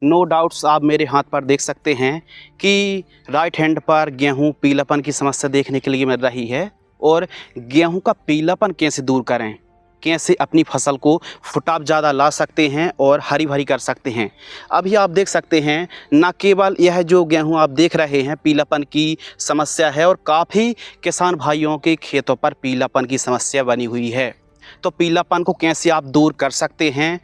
No doubts आप मेरे हाथ पर देख सकते हैं कि राइट हैंड पर गेहूं पीलापन की समस्या देखने के लिए मिल रही है। और गेहूं का पीलापन कैसे दूर करें, कैसे अपनी फसल को फुटाव ज़्यादा ला सकते हैं और हरी भरी कर सकते हैं। अभी आप देख सकते हैं न केवल यह जो गेहूं आप देख रहे हैं पीलापन की समस्या है, और काफ़ी किसान भाइयों के खेतों पर पीलापन की समस्या बनी हुई है। तो पीलापन को कैसे आप दूर कर सकते हैं,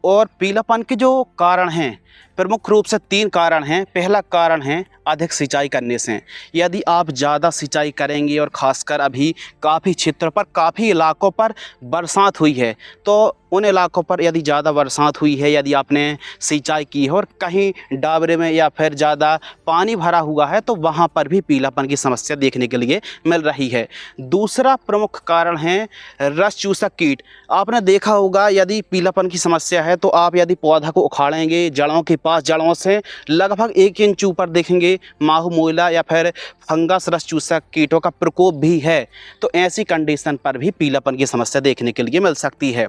और पीलापन के जो कारण हैं प्रमुख रूप से 3 कारण हैं। पहला कारण है अधिक सिंचाई करने से। यदि आप ज़्यादा सिंचाई करेंगे और ख़ासकर अभी काफ़ी क्षेत्रों पर, काफ़ी इलाकों पर बरसात हुई है, तो उन इलाकों पर यदि ज़्यादा बरसात हुई है, यदि आपने सिंचाई की है और कहीं डाबरे में या फिर ज़्यादा पानी भरा हुआ है, तो वहाँ पर भी पीलापन की समस्या देखने के लिए मिल रही है। दूसरा प्रमुख कारण है रस चूसक कीट। आपने देखा होगा यदि पीलापन की समस्या है तो आप यदि पौधा को उखाड़ेंगे, जड़ों के पास जड़ों से लगभग 1 इंच ऊपर देखेंगे माहू मोइला या फिर फंगस रस चूसक कीटों का प्रकोप भी है, तो ऐसी कंडीशन पर भी पीलापन की समस्या देखने के लिए मिल सकती है।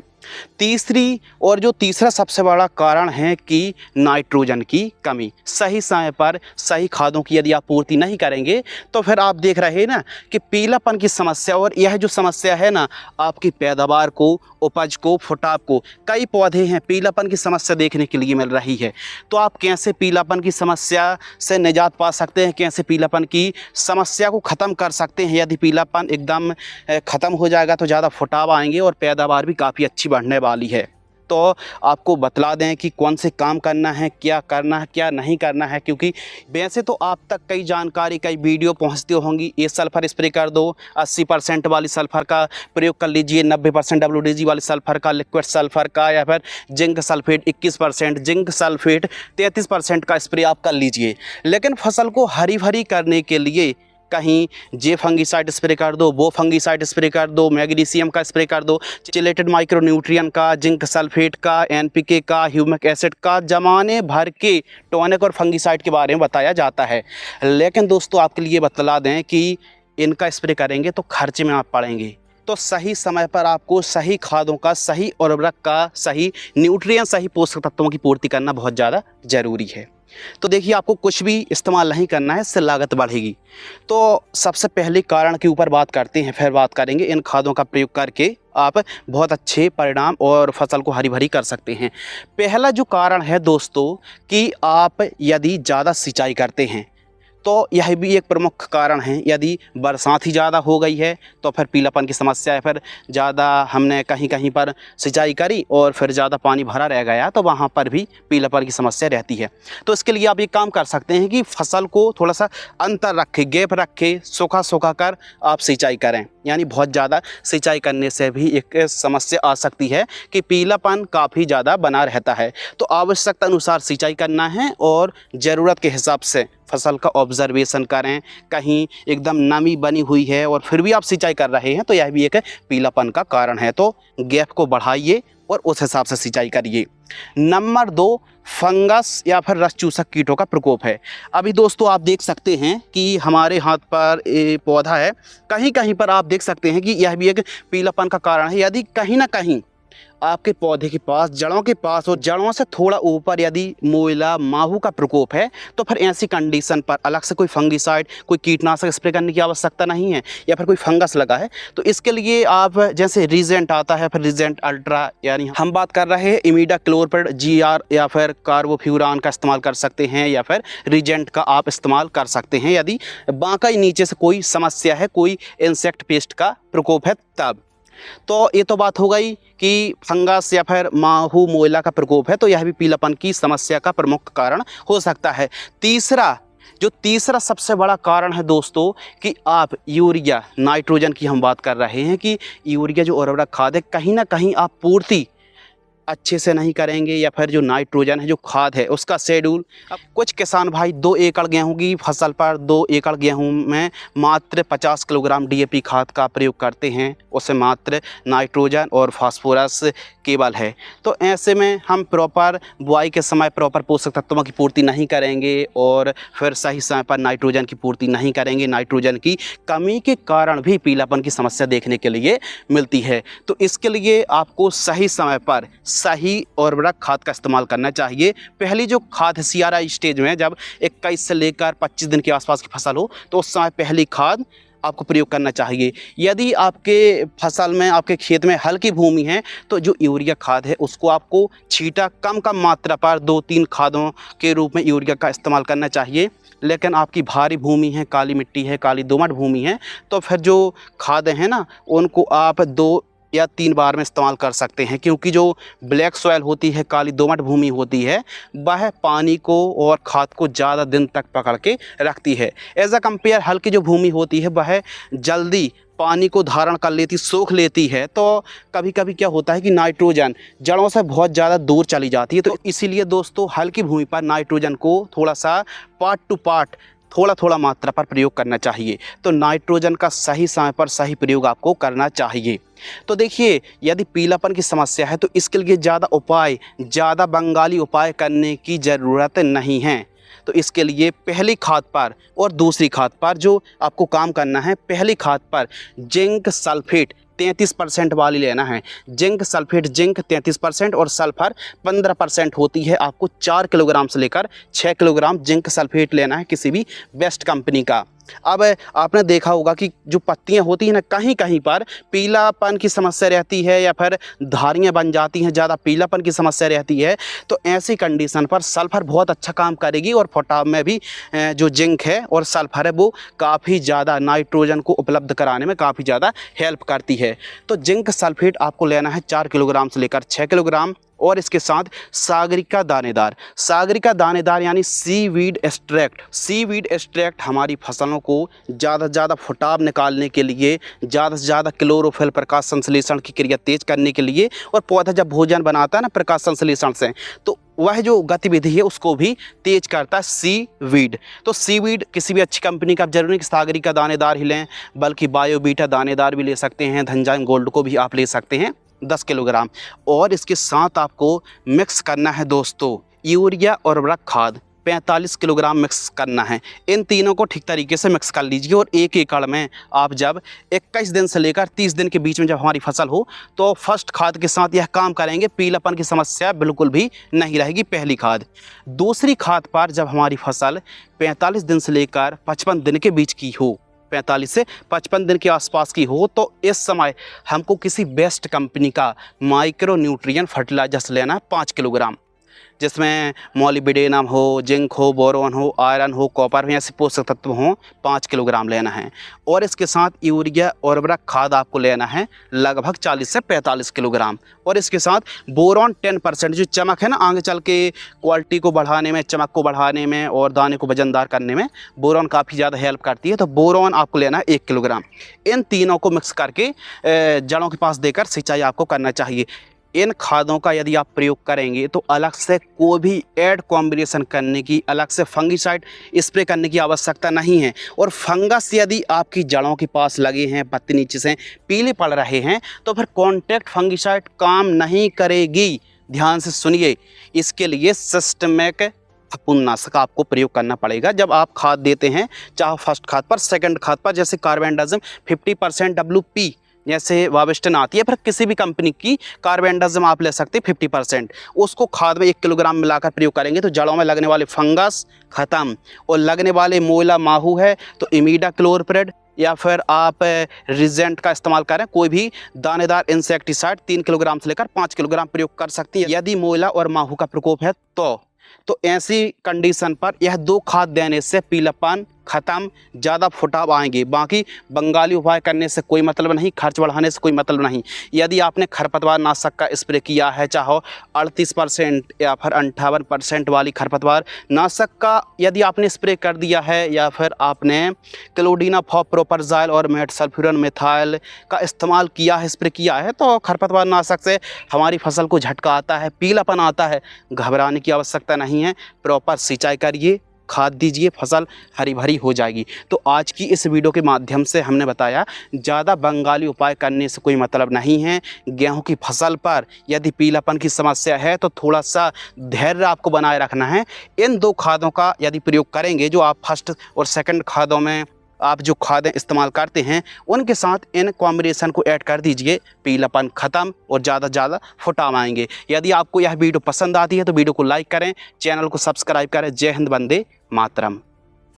तीसरा सबसे बड़ा कारण है कि नाइट्रोजन की कमी। सही समय पर सही खादों की यदि आप पूर्ति नहीं करेंगे तो फिर आप देख रहे हैं ना कि पीलापन की समस्या, और यह जो समस्या है ना आपकी पैदावार को, उपज को, फुटाव को, कई पौधे हैं पीलापन की समस्या देखने के लिए मिल रही है। तो आप कैसे पीलापन की समस्या से निजात पा सकते हैं, कैसे पीलापन की समस्या को ख़त्म कर सकते हैं। यदि पीलापन एकदम ख़त्म हो जाएगा तो ज़्यादा फुटाव आएंगे और पैदावार भी काफ़ी अच्छी बढ़ने वाली है। तो आपको बतला दें कि कौन से काम करना है, क्या नहीं करना है, क्योंकि वैसे तो आप तक कई जानकारी, कई वीडियो पहुंचती होंगी। ये सल्फ़र स्प्रे कर दो, 80% वाली सल्फ़र का प्रयोग कर लीजिए, 90% WDG वाली सल्फ़र का, लिक्विड सल्फ़र का, या फिर जिंक सल्फेट 21%, जिंक सल्फेट 33% का स्प्रे आप कर लीजिए। लेकिन फसल को हरी भरी करने के लिए कहीं जे फंगीसाइड स्प्रे कर दो, वो फंगीसाइड स्प्रे कर दो, मैग्नीशियम का स्प्रे कर दो, चिलेटेड माइक्रोन्यूट्रिएंट का, जिंक सल्फेट का, NPK का, ह्यूमिक एसिड का, जमाने भर के टॉनिक और फंगीसाइड के बारे में बताया जाता है। लेकिन दोस्तों आपके लिए बतला दें कि इनका स्प्रे करेंगे तो खर्चे में आप पड़ेंगे। तो सही समय पर आपको सही खादों का, सही उर्वरक का, सही न्यूट्रिएंट, सही पोषक तत्वों की पूर्ति करना बहुत ज़्यादा ज़रूरी है। तो देखिए आपको कुछ भी इस्तेमाल नहीं करना है, इससे लागत बढ़ेगी। तो सबसे पहले कारण के ऊपर बात करते हैं, फिर बात करेंगे इन खादों का प्रयोग करके आप बहुत अच्छे परिणाम और फसल को हरी भरी कर सकते हैं। पहला जो कारण है दोस्तों कि आप यदि ज़्यादा सिंचाई करते हैं तो यह भी एक प्रमुख कारण है। यदि बरसात ही ज़्यादा हो गई है तो फिर पीलापन की समस्या है, फिर ज़्यादा हमने कहीं कहीं पर सिंचाई करी और फिर ज़्यादा पानी भरा रह गया तो वहाँ पर भी पीलापन की समस्या रहती है। तो इसके लिए आप ये काम कर सकते हैं कि फसल को थोड़ा सा अंतर रखें, गैप रखें, सूखा कर आप सिंचाई करें। यानी बहुत ज़्यादा सिंचाई करने से भी एक समस्या आ सकती है कि पीलापन काफ़ी ज़्यादा बना रहता है। तो आवश्यकता अनुसार सिंचाई करना है और ज़रूरत के हिसाब से फसल का ऑब्जर्वेशन करें। कहीं एकदम नमी बनी हुई है और फिर भी आप सिंचाई कर रहे हैं तो यह भी एक पीलापन का कारण है। तो गैप को बढ़ाइए और उस हिसाब से सिंचाई करिए। नंबर 2, फंगस या फिर रस चूसक कीटों का प्रकोप है। अभी दोस्तों आप देख सकते हैं कि हमारे हाथ पर पौधा है, कहीं कहीं पर आप देख सकते हैं कि यह भी एक पीलापन का कारण है। यदि कहीं ना कहीं आपके पौधे के पास, जड़ों के पास और जड़ों से थोड़ा ऊपर यदि मोइला, माहू का प्रकोप है तो फिर ऐसी कंडीशन पर अलग से कोई फंगीसाइड, कोई कीटनाशक स्प्रे करने की आवश्यकता नहीं है। या फिर कोई फंगस लगा है तो इसके लिए आप जैसे रीजेंट आता है, फिर रीजेंट अल्ट्रा, यानी हम बात कर रहे हैं इमिडाक्लोप्रिड GR या फिर कार्बोफ्यूरान का इस्तेमाल कर सकते हैं, या फिर रीजेंट का आप इस्तेमाल कर सकते हैं यदि बाकी नीचे से कोई समस्या है, कोई इंसेक्ट पेस्ट का प्रकोप है तब। तो ये तो बात हो गई कि फंगस या फिर माहू मोइला का प्रकोप है, तो यह भी पीलापन की समस्या का प्रमुख कारण हो सकता है। तीसरा सबसे बड़ा कारण है दोस्तों कि आप यूरिया, नाइट्रोजन की हम बात कर रहे हैं कि यूरिया जो उर्वरक खाद है कहीं ना कहीं आप पूर्ति अच्छे से नहीं करेंगे, या फिर जो नाइट्रोजन है, जो खाद है, उसका शेड्यूल। अब कुछ किसान भाई 2 एकड़ गेहूं की फसल पर 2 एकड़ गेहूं में मात्र 50 किलोग्राम DAP खाद का प्रयोग करते हैं। उसे मात्र नाइट्रोजन और फास्फोरस केवल है। तो ऐसे में हम प्रॉपर बुआई के समय प्रॉपर पोषक तत्वों की पूर्ति नहीं करेंगे और फिर सही समय पर नाइट्रोजन की पूर्ति नहीं करेंगे, नाइट्रोजन की कमी के कारण भी पीलापन की समस्या देखने के लिए मिलती है। तो इसके लिए आपको सही समय पर सही उर्वरक खाद का इस्तेमाल करना चाहिए। पहली जो खाद है CRI स्टेज में, जब 21 से लेकर 25 दिन के आसपास की फसल हो तो उस समय पहली खाद आपको प्रयोग करना चाहिए। यदि आपके फसल में, आपके खेत में हल्की भूमि है तो जो यूरिया खाद है उसको आपको छींटा कम मात्रा पर 2-3 खादों के रूप में यूरिया का इस्तेमाल करना चाहिए। लेकिन आपकी भारी भूमि है, काली मिट्टी है, काली दोमट भूमि है, तो फिर जो खादें हैं ना उनको आप 2 या 3 बार में इस्तेमाल कर सकते हैं, क्योंकि जो ब्लैक सॉइल होती है, काली दोमट भूमि होती है, वह पानी को और खाद को ज़्यादा दिन तक पकड़ के रखती है। एज अ कंपेयर हल्की जो भूमि होती है वह जल्दी पानी को धारण कर लेती, सोख लेती है। तो कभी कभी क्या होता है कि नाइट्रोजन जड़ों से बहुत ज़्यादा दूर चली जाती है। तो इसीलिए दोस्तों हल्की भूमि पर नाइट्रोजन को थोड़ा सा पार्ट टू पार्ट, थोड़ा थोड़ा मात्रा पर प्रयोग करना चाहिए। तो नाइट्रोजन का सही समय पर सही प्रयोग आपको करना चाहिए। तो देखिए, यदि पीलापन की समस्या है तो इसके लिए ज़्यादा बंगाली उपाय करने की ज़रूरत नहीं है। तो इसके लिए पहली खाद पर और दूसरी खाद पर जो आपको काम करना है, पहली खाद पर जिंक सल्फेट 33% वाली लेना है। जिंक सल्फेट, जिंक 33% और सल्फर 15% होती है। आपको 4 किलोग्राम से लेकर 6 किलोग्राम जिंक सल्फेट लेना है किसी भी बेस्ट कंपनी का। अब आपने देखा होगा कि जो पत्तियां होती हैं ना, कहीं कहीं पर पीलापन की समस्या रहती है या फिर धारियां बन जाती हैं, ज़्यादा पीलापन की समस्या रहती है। तो ऐसी कंडीशन पर सल्फर बहुत अच्छा काम करेगी और पोटाश में भी जो जिंक है और सल्फर है वो काफ़ी ज़्यादा नाइट्रोजन को उपलब्ध कराने में काफ़ी ज़्यादा हेल्प करती है। तो जिंक सल्फेट आपको लेना है 4 किलोग्राम से लेकर 6 किलोग्राम और इसके साथ सागरिका दानेदार यानी सीवीड एक्सट्रैक्ट हमारी फसलों को ज़्यादा से ज़्यादा फुटाव निकालने के लिए, ज़्यादा से ज़्यादा क्लोरोफिल प्रकाश संश्लेषण की क्रिया तेज करने के लिए, और पौधा जब भोजन बनाता है ना प्रकाश संश्लेषण से, तो वह जो गतिविधि है उसको भी तेज करता है सीवीड। तो सीवीड किसी भी अच्छी कंपनी का, जरूरी नहीं कि सागरिका दानेदार ही लें, बल्कि बायोबीटा दानेदार भी ले सकते हैं, धनजाम गोल्ड को भी आप ले सकते हैं 10 किलोग्राम। और इसके साथ आपको मिक्स करना है दोस्तों यूरिया और उर्वरक खाद 45 किलोग्राम मिक्स करना है। इन तीनों को ठीक तरीके से मिक्स कर लीजिए और एक एकड़ में आप जब 21 दिन से लेकर 30 दिन के बीच में जब हमारी फसल हो तो फर्स्ट खाद के साथ यह काम करेंगे, पीलापन की समस्या बिल्कुल भी नहीं रहेगी। पहली खाद। दूसरी खाद पर जब हमारी फसल 45 दिन से लेकर 55 दिन के बीच की हो, 45 से 55 दिन के आसपास की हो, तो इस समय हमको किसी बेस्ट कंपनी का माइक्रो न्यूट्रिएंट फर्टिलाइजर्स लेना है 5 किलोग्राम, जिसमें मॉलिब्डेनम हो, जिंक हो, बोरोन हो, आयरन हो, कॉपर हो, ऐसे पोषक तत्व हों 5 किलोग्राम लेना है। और इसके साथ यूरिया और उर्वरक खाद आपको लेना है लगभग 40 से 45 किलोग्राम। और इसके साथ बोरोन 10%, जो चमक है ना आगे चल के क्वालिटी को बढ़ाने में, चमक को बढ़ाने में और दाने को वजनदार करने में बोरोन काफ़ी ज़्यादा हेल्प करती है। तो बोरोन आपको लेना है 1 किलोग्राम। इन तीनों को मिक्स करके जड़ों के पास देकर सिंचाई आपको करना चाहिए। इन खादों का यदि आप प्रयोग करेंगे तो अलग से कोई भी ऐड कॉम्बिनेशन करने की, अलग से फंगिसाइड स्प्रे करने की आवश्यकता नहीं है। और फंगस यदि आपकी जड़ों के पास लगे हैं, पत्ती नीचे से पीले पड़ रहे हैं, तो फिर कॉन्टैक्ट फंगिसाइड काम नहीं करेगी। ध्यान से सुनिए, इसके लिए सिस्टमिक फफूंदनाशक आपको प्रयोग करना पड़ेगा जब आप खाद देते हैं, चाहे फर्स्ट खाद पर, सेकंड खाद पर, जैसे कार्बेंडाजिम 50% WP जैसे वाविस्टन आती है, फिर किसी भी कंपनी की कार्बेंडाजिम आप ले सकते हैं 50%, उसको खाद में 1 किलोग्राम मिलाकर प्रयोग करेंगे तो जड़ों में लगने वाले फंगस खत्म। और लगने वाले मोइला माहू है तो इमीडाक्लोरप्रिड या फिर आप रिजेंट का इस्तेमाल करें, कोई भी दानेदार इंसेक्टिसाइड 3 किलोग्राम से लेकर 5 किलोग्राम प्रयोग कर सकती है यदि मोइला और माहू का प्रकोप है तो ऐसी कंडीशन पर यह 2 खाद देने से पीलापन खत्म, ज़्यादा फुटाव आएंगे। बाकी बंगाली उपाय करने से कोई मतलब नहीं, खर्च बढ़ाने से कोई मतलब नहीं। यदि आपने खरपतवार नाशक का स्प्रे किया है, चाहे 38% या फिर 58% वाली खरपतवार नाशक का यदि आपने स्प्रे कर दिया है, या फिर आपने क्लोडिनाफॉप प्रोपरजाइल और मेटसल्फ्यूरन मिथाइल का इस्तेमाल किया है, स्प्रे किया है, तो खरपतवार नाशक से हमारी फसल को झटका आता है, पीलापन आता है, घबराने की आवश्यकता नहीं है। प्रॉपर सिंचाई करिए, खाद दीजिए, फसल हरी भरी हो जाएगी। तो आज की इस वीडियो के माध्यम से हमने बताया ज़्यादा बंगाली उपाय करने से कोई मतलब नहीं है। गेहूं की फसल पर यदि पीलापन की समस्या है तो थोड़ा सा धैर्य आपको बनाए रखना है। इन 2 खादों का यदि प्रयोग करेंगे, जो आप फर्स्ट और सेकंड खादों में आप जो खादें इस्तेमाल करते हैं उनके साथ इन कॉम्बिनेशन को ऐड कर दीजिए, पीलापन ख़त्म और ज़्यादा फुटाव आएंगे। यदि आपको यह वीडियो पसंद आती है तो वीडियो को लाइक करें, चैनल को सब्सक्राइब करें। जय हिंद, वंदे मातरम।